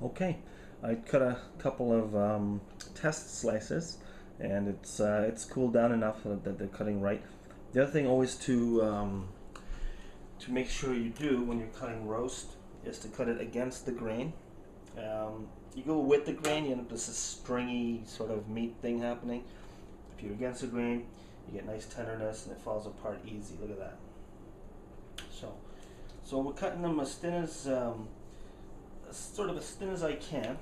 Okay, I cut a couple of test slices, and it's cooled down enough that they're cutting right. The other thing always to make sure you do when you're cutting roast is to cut it against the grain. You go with the grain, you end up with this stringy sort of meat thing happening. If you're against the grain, you get nice tenderness and it falls apart easy. Look at that. So we're cutting them as thin as sort of as thin as I can.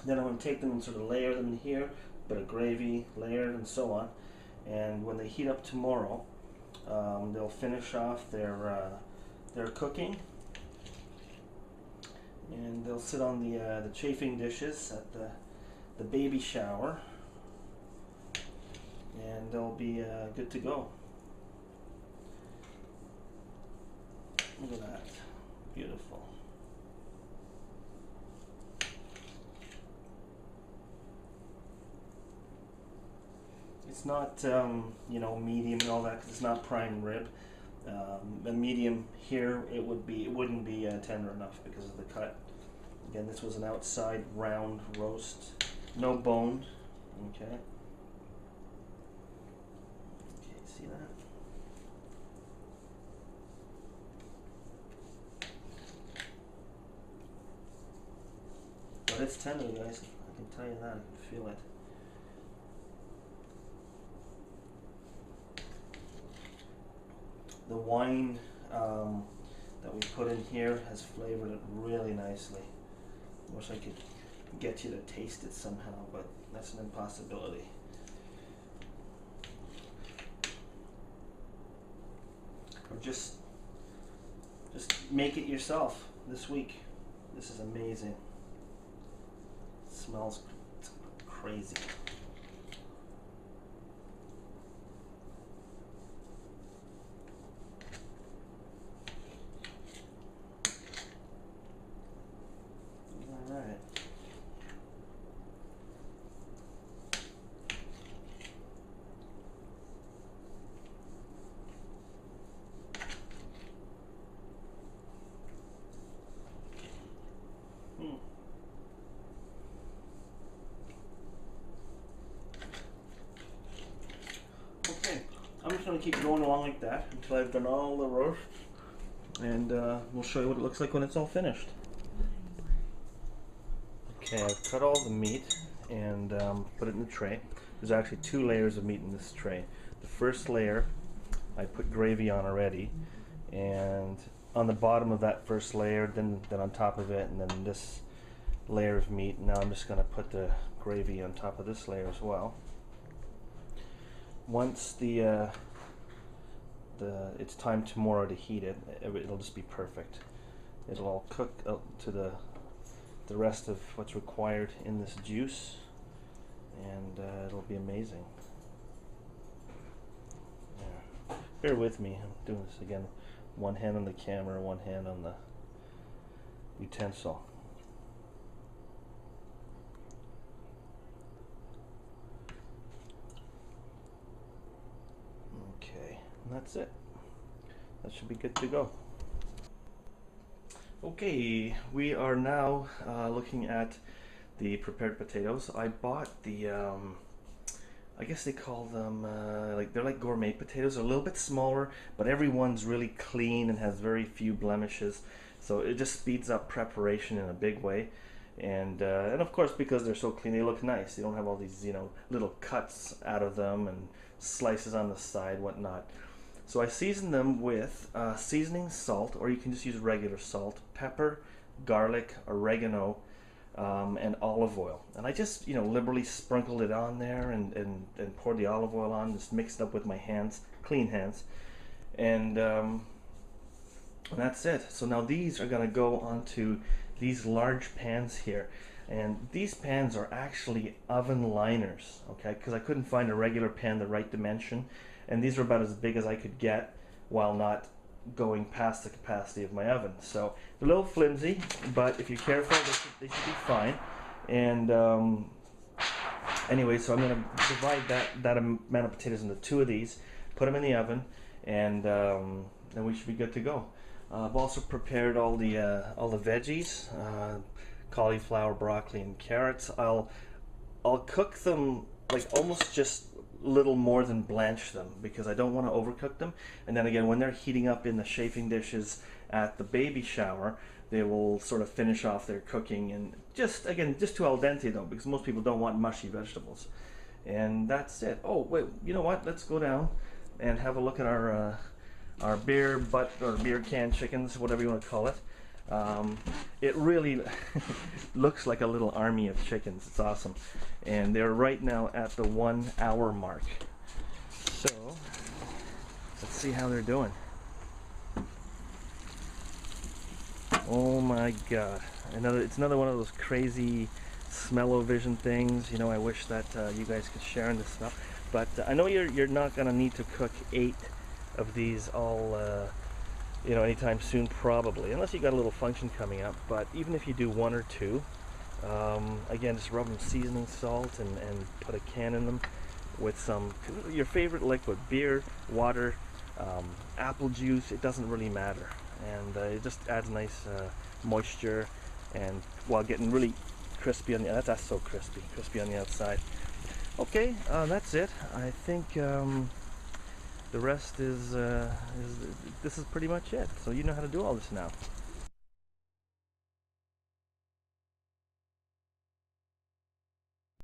Then I'm going to take them and sort of layer them in here, bit of gravy layered and so on. And when they heat up tomorrow, they'll finish off their cooking, and they'll sit on the chafing dishes at the baby shower, and they'll be good to go. Look at that, beautiful. It's not medium and all that because it's not prime rib. A medium here it wouldn't be tender enough because of the cut. Again, this was an outside round roast, no bone. Okay. Okay, see that? But it's tender, guys. I can tell you that. I can feel it. The wine that we put in here has flavored it really nicely. I wish I could get you to taste it somehow, but that's an impossibility. Or just make it yourself this week. This is amazing. It smells crazy. Okay, I'm just going to keep going along like that until I've done all the roast, and we'll show you what it looks like when it's all finished. Okay, I've cut all the meat and put it in the tray. There's actually 2 layers of meat in this tray. The first layer I put gravy on already, and on the bottom of that first layer, then on top of it, and then this layer of meat. Now I'm just going to put the gravy on top of this layer as well. Once it's time tomorrow to heat it, it'll just be perfect. It'll all cook to the rest of what's required in this juice, and it'll be amazing. Yeah. Bear with me, I'm doing this again. One hand on the camera, one hand on the utensil. Okay, and that's it. That should be good to go. Okay, we are now looking at the prepared potatoes. I bought the, I guess they call them, they're like gourmet potatoes. They're a little bit smaller, but every one's really clean and has very few blemishes. So it just speeds up preparation in a big way. And of course, because they're so clean, they look nice. You don't have all these, little cuts out of them and slices on the side, whatnot. So I season them with seasoning salt, or you can just use regular salt, pepper, garlic, oregano, and olive oil. And I just, liberally sprinkled it on there and poured the olive oil on, just mixed it up with my hands, clean hands. And that's it. So now these are going to go onto these large pans here. And these pans are actually oven liners, okay? Because I couldn't find a regular pan the right dimension. And these are about as big as I could get while not going past the capacity of my oven. So they're a little flimsy, but if you're careful, they should be fine. And anyway, so I'm going to divide that amount of potatoes into 2 of these, put them in the oven, and then we should be good to go. I've also prepared all the veggies, cauliflower, broccoli, and carrots. I'll cook them like almost just little more than blanch them because I don't want to overcook them. And then again, when they're heating up in the chafing dishes at the baby shower, they will sort of finish off their cooking, and just to al dente though, because most people don't want mushy vegetables. And that's it. Oh wait, you know what? Let's go down and have a look at our beer butt or beer can chickens, whatever you want to call it. It really looks like a little army of chickens. It's awesome. And they're right now at the 1 hour mark. So let's see how they're doing. Oh my god. It's another one of those crazy smell-o-vision things. You know, I wish that you guys could share in this smell. But I know you're not gonna need to cook 8 of these all you know, anytime soon, probably, unless you got a little function coming up. But even if you do 1 or 2, again, just rub them seasoning salt and put a can in them with some your favorite liquid, beer, water, apple juice. It doesn't really matter, and it just adds nice moisture, and while getting really crispy on the that's so crispy on the outside. Okay, that's it. I think the rest is this is pretty much it. So you know how to do all this now.